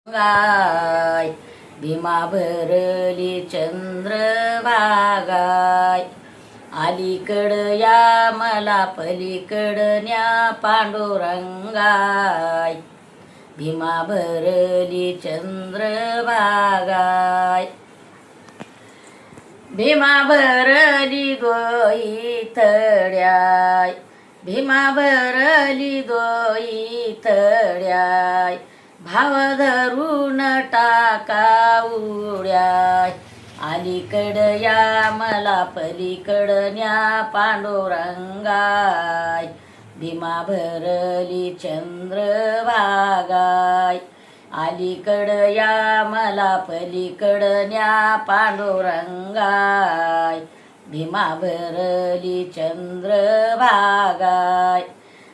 गाय भीमा भरली चंद्रभागाय अलीकडं या मला पलीकडं न्या पांडुरंगाय भीमा भरली चंद्रभागाय भीमा भरली दोई तड्याय भीमा भरली दोई तड्याय भाव धरून टाका उड्याय अलीकडं या मला पलीकडं न्या पांडुरंगाय भीमा भरली चंद्रभागाय अलीकडं या मला पलीकडं न्या पांडुरंगाय भीमा भरली चंद्रभागाय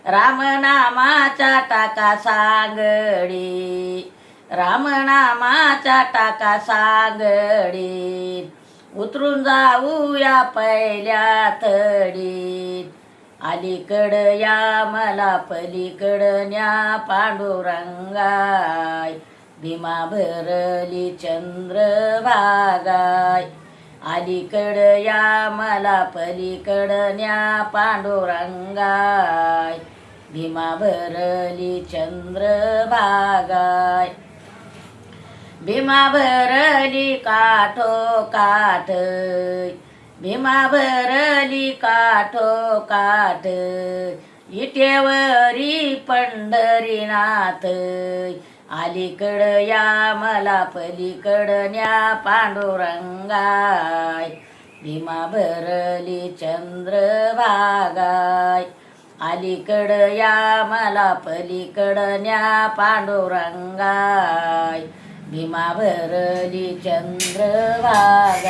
रामनामाचा टाका सांगडी रामनामाचा टाका सांगडी उतरून जाऊया पहिल्या तडीत अलीकडं या मला पलीकडं न्या पांडुरंगाय भीमा भरली चंद्रभागाय अलीकडं या मला पलीकडं न्या पांडुरंगाय भीमा भरली चंद्रभागाय भीमा भरली काठोकाठ भीमा भरली काठोकाठ इटेवरी पंढरीनाथ अलीकडं या मला पलीकडं न्या पांडुरंगाय भीमा भरली चंद्रभागाय अलीकडं या मला पलीकडं न्या पांडुरंगाय भीमा भरली चंद्रभागाय।